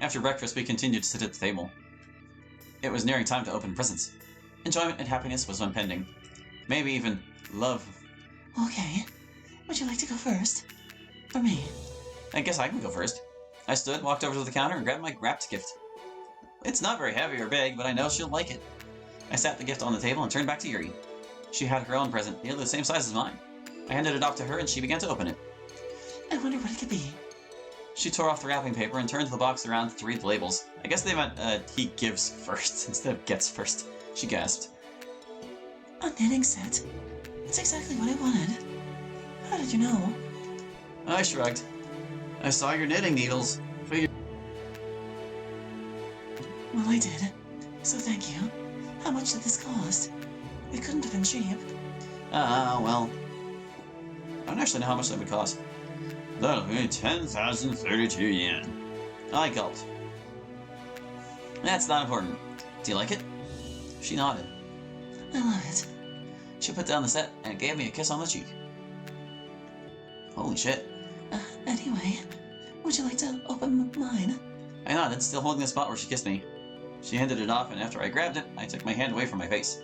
After breakfast, we continued to sit at the table. It was nearing time to open presents. Enjoyment and happiness was impending. Maybe even love. Okay. Would you like to go first? For me? I guess I can go first. I stood, walked over to the counter, and grabbed my wrapped gift. It's not very heavy or big, but I know she'll like it. I sat the gift on the table and turned back to Yuri. She had her own present, nearly the same size as mine. I handed it off to her and she began to open it. I wonder what it could be. She tore off the wrapping paper and turned the box around to read the labels. I guess they meant he gives first instead of gets first. She gasped. A knitting set? That's exactly what I wanted. How did you know? I shrugged. I saw your knitting needles. Figured. Well, I did. So thank you. How much did this cost? It couldn't have been cheap. Well. I don't actually know how much that would cost. That'll be 10,032 yen. I gulped. That's not important. Do you like it? She nodded. I love it. She put down the set and gave me a kiss on the cheek. Holy shit. Anyway, would you like to open mine? I nodded, still holding the spot where she kissed me. She handed it off, and after I grabbed it, I took my hand away from my face.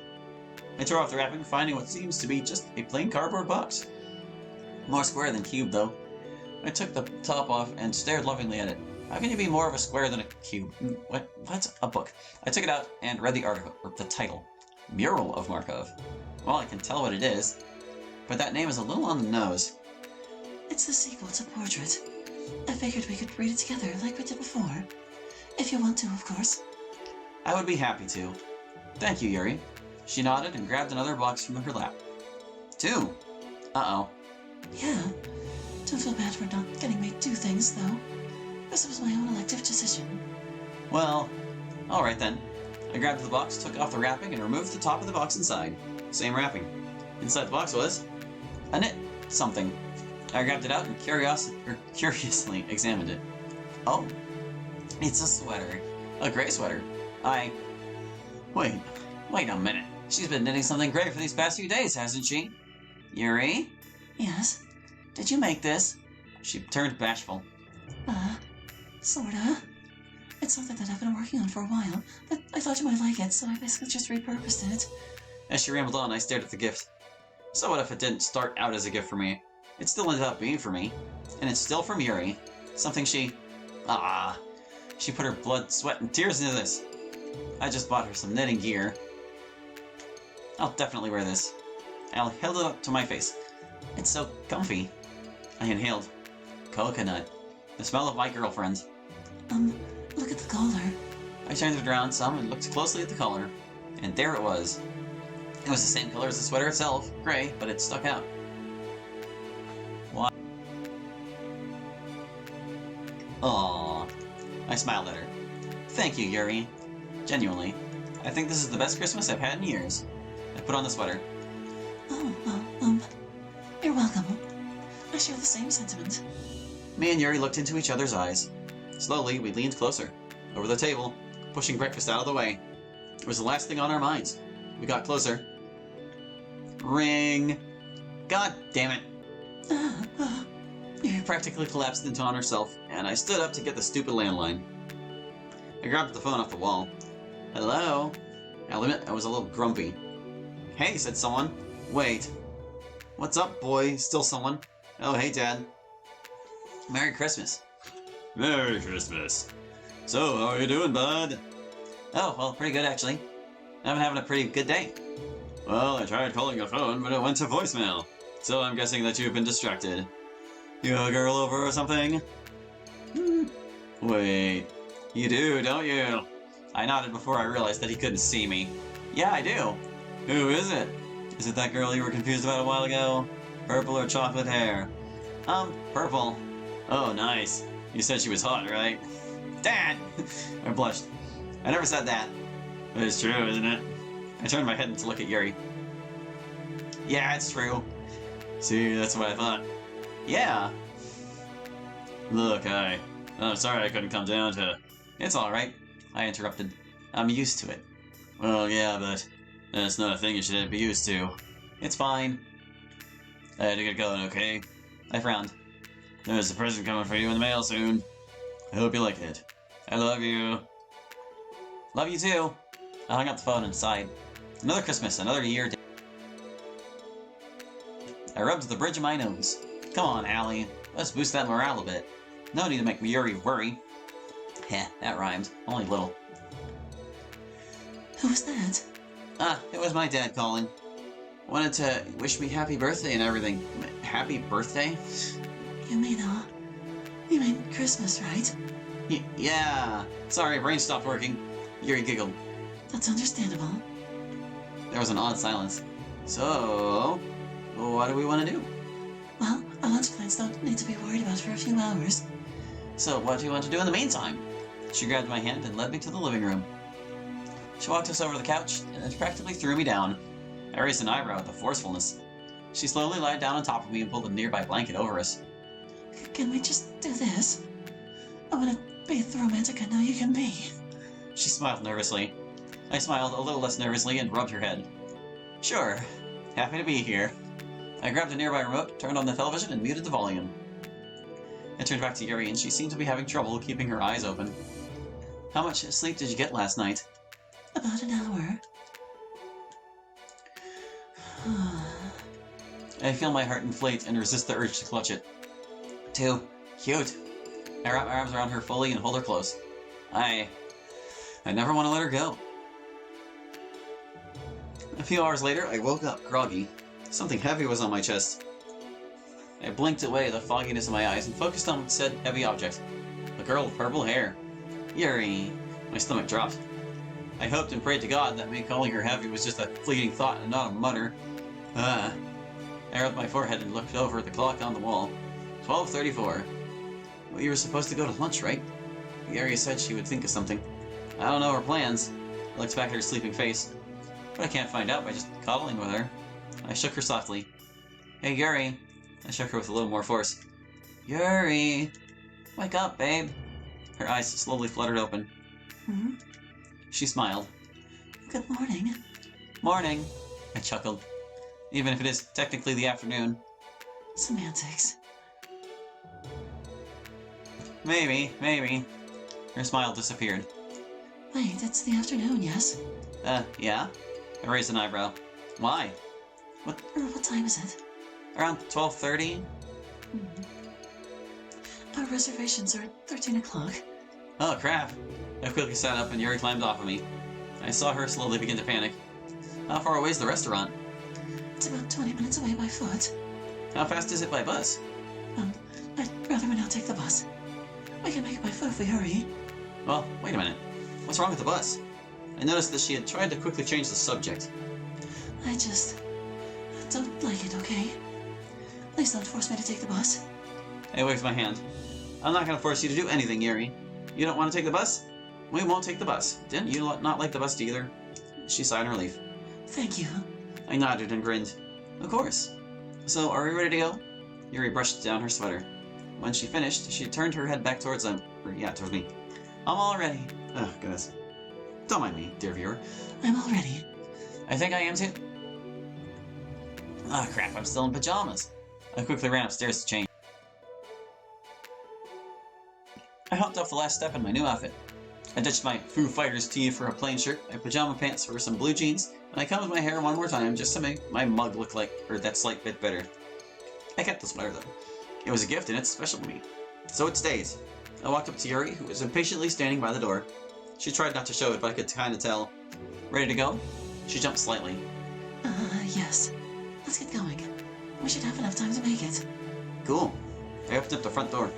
I tore off the wrapping, finding what seems to be just a plain cardboard box. More square than cube, though. I took the top off and stared lovingly at it. How can you be more of a square than a cube? What's a book? I took it out and read the article, or the title. Mural of Markov. Well, I can tell what it is, but that name is a little on the nose. It's the sequel to Portrait. I figured we could read it together like we did before. If you want to, of course. I would be happy to. Thank you, Yuri. She nodded and grabbed another box from her lap. 2. Uh-oh. Yeah. Don't feel bad for not getting me 2 things, though. This was my own elective decision. Well, alright then. I grabbed the box, took off the wrapping, and removed the top of the box inside. Same wrapping. Inside the box was a knit something. I grabbed it out and curiously examined it. Oh, it's a sweater. A gray sweater. Wait a minute. She's been knitting something gray for these past few days, hasn't she? Yuri? Yes? Did you make this? She turned bashful. Sorta. It's something that I've been working on for a while, but I thought you might like it, so I basically just repurposed it. As she rambled on, I stared at the gift. So what if it didn't start out as a gift for me? It still ended up being for me. And it's still from Yuri. Something she... She put her blood, sweat, and tears into this. I just bought her some knitting gear. I'll definitely wear this. I held it up to my face. It's so comfy. I inhaled. Coconut. The smell of my girlfriend. Look at the collar. I turned it around some and looked closely at the collar. And there it was. It was the same color as the sweater itself, gray, but it stuck out. What? Aww. I smiled at her. Thank you, Yuri. Genuinely. I think this is the best Christmas I've had in years. I put on the sweater. Oh, you're welcome. I share the same sentiment. Me and Yuri looked into each other's eyes. Slowly, we leaned closer, over the table, pushing breakfast out of the way. It was the last thing on our minds. We got closer. Ring! God damn it! Yuri practically collapsed into on herself, and I stood up to get the stupid landline. I grabbed the phone off the wall. Hello? I'll admit I was a little grumpy. Hey, said someone. Wait. What's up, boy? Still someone. Oh, hey, Dad. Merry Christmas. Merry Christmas. So, how are you doing, bud? Oh, well, pretty good, actually. I've been having a pretty good day. Well, I tried calling your phone, but it went to voicemail. So I'm guessing that you've been distracted. You have a girl over or something? Wait. You do, don't you? I nodded before I realized that he couldn't see me. Yeah, I do. Who is it? Is it that girl you were confused about a while ago? Purple or chocolate hair? Purple. Oh, nice. You said she was hot, right? Dad! I blushed. I never said that. But it's true, isn't it? I turned my head to look at Yuri. Yeah, it's true. See, that's what I thought. Yeah. Look, I'm sorry I couldn't come down to... It's alright, I interrupted. I'm used to it. Well, yeah, but that's not a thing you should be used to. It's fine. I had to get going, okay? I frowned. There's a present coming for you in the mail soon. I hope you like it. I love you. Love you too. I hung up the phone and sighed. Another Christmas, another year. I rubbed the bridge of my nose. Come on, Allie. Let's boost that morale a bit. No need to make Yuri worry. Heh, that rhymed. Only little. Who was that? Ah, it was my dad calling. Wanted to wish me happy birthday and everything. Happy birthday? You mean Christmas, right? Yeah. Sorry, brain stopped working. Yuri giggled. That's understandable. There was an odd silence. So, what do we want to do? Well, our lunch plans don't need to be worried about for a few hours. So, what do you want to do in the meantime? She grabbed my hand and led me to the living room. She walked us over the couch and practically threw me down. I raised an eyebrow at the forcefulness. She slowly lied down on top of me and pulled a nearby blanket over us. Can we just do this? I want to be the romantic I know you can be. She smiled nervously. I smiled a little less nervously and rubbed her head. Sure. Happy to be here. I grabbed a nearby remote, turned on the television, and muted the volume. I turned back to Yuri, and she seemed to be having trouble keeping her eyes open. How much sleep did you get last night? About an hour. I feel my heart inflate and resist the urge to clutch it. Too cute. I wrap my arms around her fully and hold her close. I never want to let her go. A few hours later, I woke up, groggy. Something heavy was on my chest. I blinked away the fogginess in my eyes and focused on said heavy object. A girl with purple hair. Yuri. My stomach dropped. I hoped and prayed to God that me calling her heavy was just a fleeting thought and not a mutter. I rubbed my forehead and looked over at the clock on the wall. 12:34. Well, you were supposed to go to lunch, right? Yuri said she would think of something. I don't know her plans. I looked back at her sleeping face. But I can't find out by just cuddling with her. I shook her softly. Hey, Yuri. I shook her with a little more force. Yuri! Wake up, babe. Her eyes slowly fluttered open. Hmm? She smiled. Good morning. Morning, I chuckled. Even if it is technically the afternoon. Semantics. Maybe. Her smile disappeared. Wait, it's the afternoon, yes? Yeah? I raised an eyebrow. Why? What time is it? Around 12:30? Our reservations are at 13 o'clock. Oh, crap. I quickly sat up and Yuri climbed off of me. I saw her slowly begin to panic. How far away is the restaurant? It's about 20 minutes away by foot. How fast is it by bus? I'd rather we not take the bus. We can make it by foot if we hurry. Well, wait a minute. What's wrong with the bus? I noticed that she had tried to quickly change the subject. I don't like it, okay? Please don't force me to take the bus. I waved my hand. I'm not going to force you to do anything, Yuri. You don't want to take the bus? We won't take the bus. Didn't you not like the bus either? She sighed in relief. Thank you. I nodded and grinned. Of course. So, are we ready to go? Yuri brushed down her sweater. When she finished, she turned her head back towards towards me. I'm all ready. Oh, goodness. Don't mind me, dear viewer. I'm all ready. I think I am too. Ah, crap, I'm still in pajamas. I quickly ran upstairs to change. I hopped off the last step in my new outfit. I ditched my Foo Fighters tee for a plain shirt, my pajama pants for some blue jeans, and I combed my hair one more time just to make my mug look that slight bit better. I kept the sweater though. It was a gift and it's special to me. So it stays. I walked up to Yuri, who was impatiently standing by the door. She tried not to show it, but I could kind of tell. Ready to go? She jumped slightly. Yes. Let's get going. We should have enough time to make it. Cool. I opened up the front door.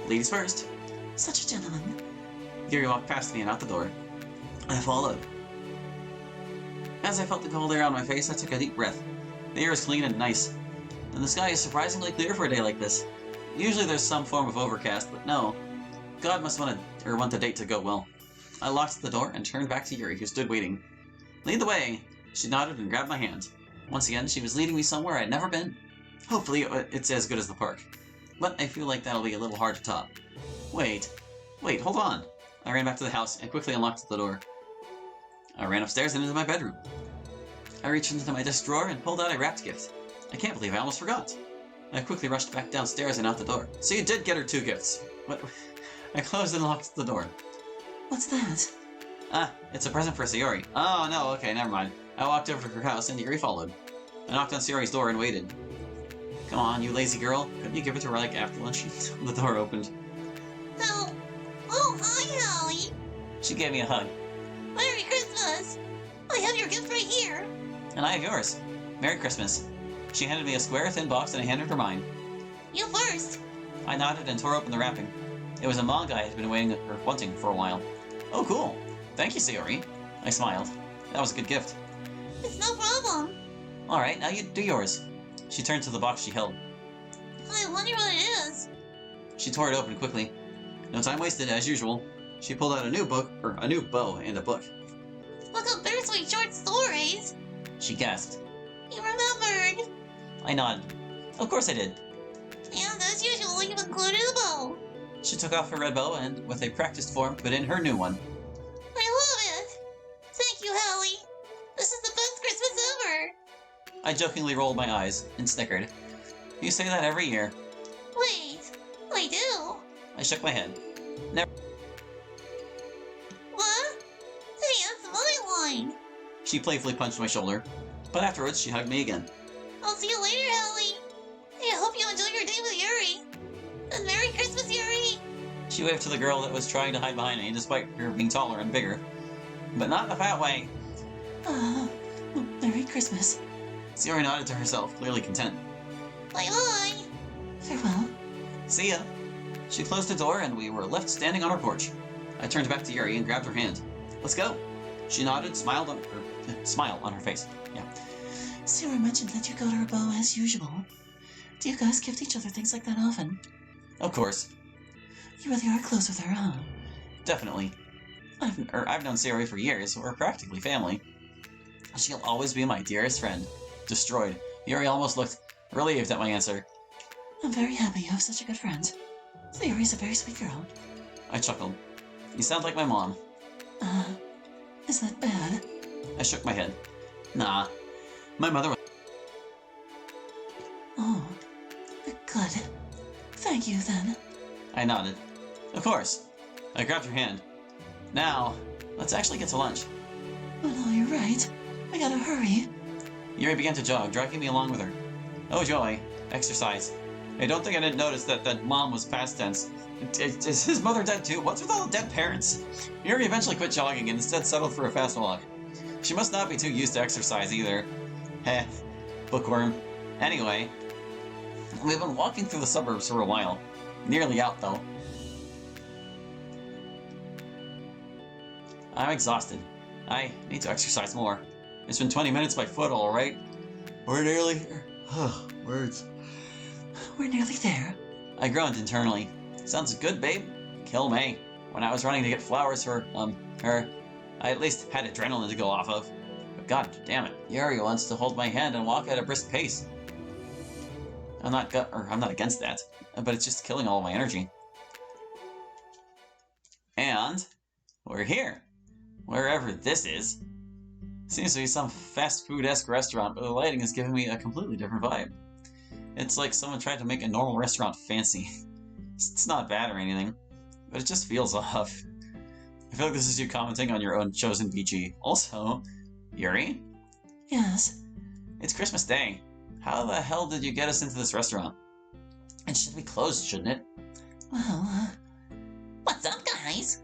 Ladies first. Such a gentleman. Yuri walked past me and out the door. I followed. As I felt the cold air on my face, I took a deep breath. The air is clean and nice, and the sky is surprisingly clear for a day like this. Usually there's some form of overcast, but no. God must want the date to go well. I locked the door and turned back to Yuri, who stood waiting. Lead the way! She nodded and grabbed my hand. Once again, she was leading me somewhere I'd never been. Hopefully it's as good as the park. But I feel like that'll be a little hard to top. Wait, hold on! I ran back to the house and quickly unlocked the door. I ran upstairs and into my bedroom. I reached into my desk drawer and pulled out a wrapped gift. I can't believe I almost forgot. I quickly rushed back downstairs and out the door. So you did get her 2 gifts. What? I closed and locked the door. What's that? Ah, it's a present for Sayori. Oh, no, okay, never mind. I walked over to her house and Yuri followed. I knocked on Sayori's door and waited. Come on, you lazy girl. Couldn't you give it to her like after lunch? The door opened. Oh, hi, Holly. She gave me a hug. Merry Christmas. I have your gift right here. And I have yours. Merry Christmas. She handed me a square, thin box and I handed her mine. You first. I nodded and tore open the wrapping. It was a manga I had been waiting or wanting for a while. Oh, cool. Thank you, Sayori. I smiled. That was a good gift. It's no problem. Alright, now you do yours. She turned to the box she held. I wonder what it is. She tore it open quickly. No time wasted, as usual. She pulled out a new bow and a book. Look up bittersweet short stories. She gasped. You remembered. I nodded. Of course I did. And as usual, you've included a bow. She took off her red bow and, with a practiced form, put in her new one. I love it. Thank you, Holly. This is the best Christmas ever. I jokingly rolled my eyes and snickered. You say that every year. Wait, I do. I shook my head. Never. What? Hey, that's my line. She playfully punched my shoulder, but afterwards she hugged me again. I'll see you later, Holly. Hey, I hope you enjoy your day with Yuri. And Merry Christmas, Yuri. She waved to the girl that was trying to hide behind me, despite her being taller and bigger. But not in a fat way. Merry Christmas. Sayori nodded to herself, clearly content. Bye-bye. Farewell. See ya. She closed the door and we were left standing on our porch. I turned back to Yuri and grabbed her hand. Let's go. She nodded, smile on her face. Yeah. Sarah mentioned that you got her a bow as usual. Do you guys gift each other things like that often? Of course. You really are close with her, huh? Definitely. I've known Sayori for years. We're practically family. She'll always be my dearest friend. Destroyed. Yuri almost looked relieved at my answer. I'm very happy you have such a good friend. Sayori's a very sweet girl. I chuckled. You sound like my mom. Is that bad? I shook my head. Nah. My mother was... Oh, good. Thank you, then. I nodded. Of course. I grabbed her hand. Now, let's actually get to lunch. Oh no, you're right. I gotta hurry. Yuri began to jog, dragging me along with her. Oh joy. Exercise. I don't think I didn't notice that mom was past tense. Is his mother dead too? What's with all the dead parents? Yuri eventually quit jogging and instead settled for a fast walk. She must not be too used to exercise either. Heh. Bookworm. Anyway, we've been walking through the suburbs for a while. Nearly out, though. I'm exhausted. I need to exercise more. It's been 20 minutes by foot, alright? We're nearly... Words. We're nearly there. I groaned internally. Sounds good, babe. Kill me. When I was running to get flowers for, her, I at least had adrenaline to go off of. But god damn it, Yuri wants to hold my hand and walk at a brisk pace. I'm not against that, but it's just killing all my energy. And we're here. Wherever this is. Seems to be some fast food-esque restaurant, but the lighting is giving me a completely different vibe. It's like someone tried to make a normal restaurant fancy. It's not bad or anything, but it just feels off. I feel like this is you commenting on your own chosen BG. Also, Yuri? Yes? It's Christmas Day. How the hell did you get us into this restaurant? It should be closed, shouldn't it? Well, What's up, guys?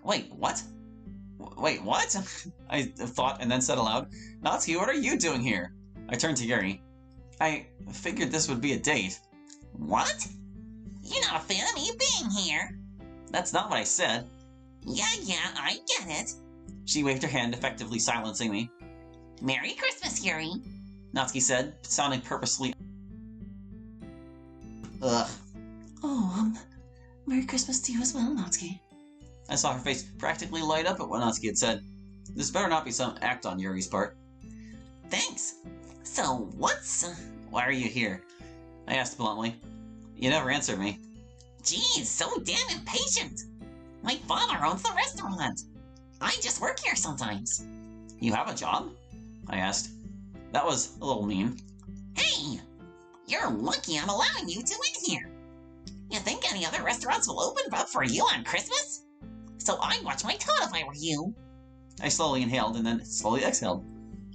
Wait, what? Wait, what? I thought and then said aloud, Natsuki, what are you doing here? I turned to Yuri. I figured this would be a date. What? You're not a fan of me being here. That's not what I said. Yeah, I get it. She waved her hand, effectively silencing me. Merry Christmas, Yuri. Natsuki said, sounding purposely... Ugh. oh, Merry Christmas to you as well, Natsuki. I saw her face practically light up at what Natsuki had said. This better not be some act on Yuri's part. Thanks. So, Why are you here? I asked bluntly. You never answered me. Geez, so damn impatient. My father owns the restaurant. I just work here sometimes. You have a job? I asked. That was a little mean. Hey, you're lucky I'm allowing you two in here. You think any other restaurants will open up for you on Christmas? so I'd watch my tongue if I were you. I slowly inhaled and then slowly exhaled.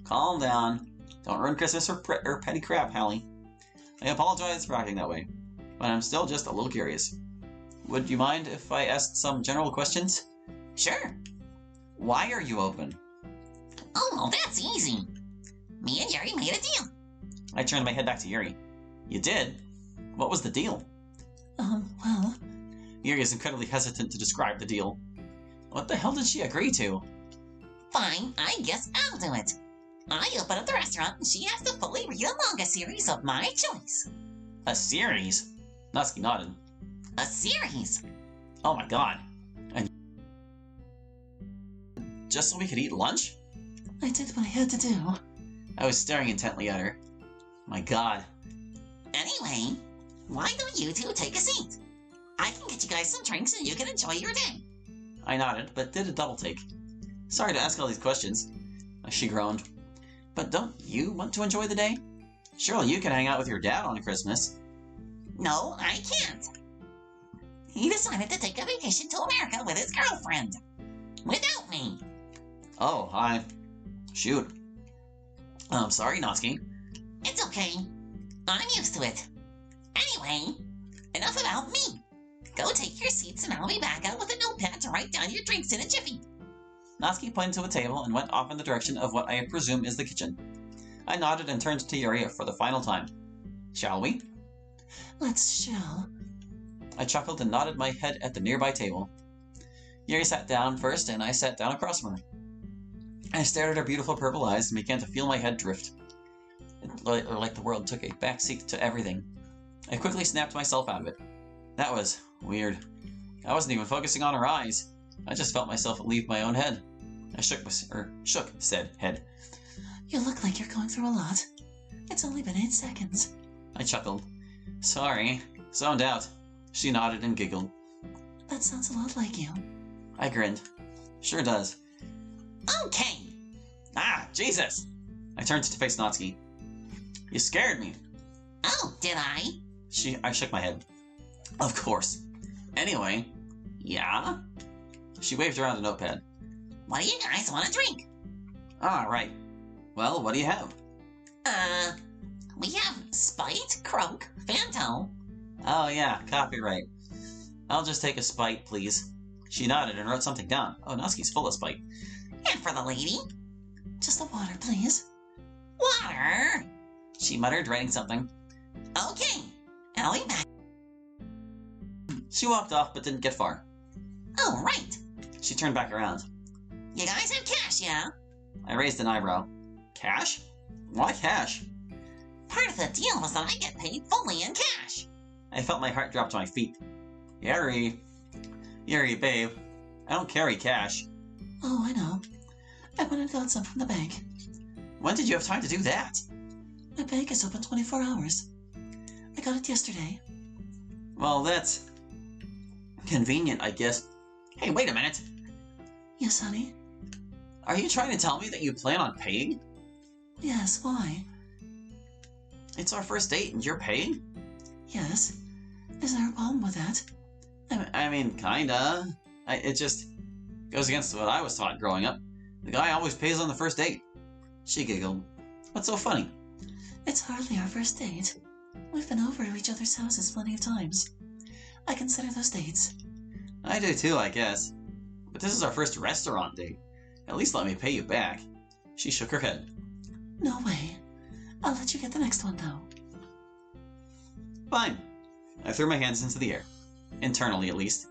Calm down. Don't ruin Christmas or petty crap, Hallie. I apologize for acting that way, but I'm still just a little curious. Would you mind if I asked some general questions? Sure. Why are you open? Oh, that's easy. Me and Yuri made a deal. I turned my head back to Yuri. You did? What was the deal? Well, Yuri is incredibly hesitant to describe the deal. What the hell did she agree to? Fine, I guess I'll do it. I open up the restaurant and she has to fully read a manga series of my choice. A series? Natsuki nodded. A series? Oh my god. And just so we could eat lunch? I did what I had to do. I was staring intently at her. My god. Anyway, why don't you two take a seat? I can get you guys some drinks and you can enjoy your day. I nodded, but did a double take. Sorry to ask all these questions. She groaned. But don't you want to enjoy the day? Surely you can hang out with your dad on Christmas. No, I can't. He decided to take a vacation to America with his girlfriend. Without me. Oh, shoot. I'm sorry, Natsuki. It's okay. I'm used to it. Anyway, enough about me. Go take your seats and I'll be back out with a notepad to write down your drinks in a jiffy. Natsuki pointed to a table and went off in the direction of what I presume is the kitchen. I nodded and turned to Yuri for the final time. Shall we? Let's chill. I chuckled and nodded my head at the nearby table. Yuri sat down first and I sat down across from her. I stared at her beautiful purple eyes and began to feel my head drift. Like the world took a backseat to everything. I quickly snapped myself out of it. That was weird. I wasn't even focusing on her eyes. I just felt myself leave my own head. I shook said head. You look like you're going through a lot. It's only been 8 seconds. I chuckled. Sorry. Zoned out. She nodded and giggled. That sounds a lot like you. I grinned. Sure does. Okay. Ah, Jesus! I turned to face Natsuki. You scared me. Oh, did I? I shook my head. Of course. Anyway, yeah? She waved around a notepad. What do you guys want to drink? Ah, right. Well, what do you have? We have Spite, Croak, Fanto. Oh yeah, copyright. I'll just take a Spite, please. She nodded and wrote something down. Oh, Natsuki's full of Spite. And for the lady? Just the water, please. Water? She muttered, writing something. Okay, I'll be back. She walked off but didn't get far. Oh, right. She turned back around. You guys have cash, yeah? I raised an eyebrow. Cash? Why cash? Part of the deal was that I get paid fully in cash. I felt my heart drop to my feet. Yuri, babe, I don't carry cash. Oh, I know. I went and got some from the bank. When did you have time to do that? My bank is open 24 hours. I got it yesterday. Well, that's convenient, I guess. Hey, wait a minute. Yes, honey? Are you trying to tell me that you plan on paying? Yes, why? It's our first date and you're paying? Yes. Is there a problem with that? I mean, kinda. It just goes against what I was taught growing up. The guy always pays on the first date. She giggled. What's so funny? It's hardly our first date. We've been over to each other's houses plenty of times. I consider those dates. I do too, I guess. But this is our first restaurant date. At least let me pay you back. She shook her head. No way. I'll let you get the next one, though. Fine. I threw my hands into the air. Internally, at least.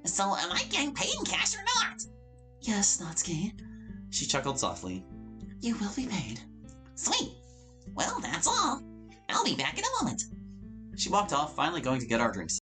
So am I getting paid in cash or not? Yes, Natsuki. She chuckled softly. You will be paid. Sweet. Well, that's all. I'll be back in a moment. She walked off, finally going to get our drinks.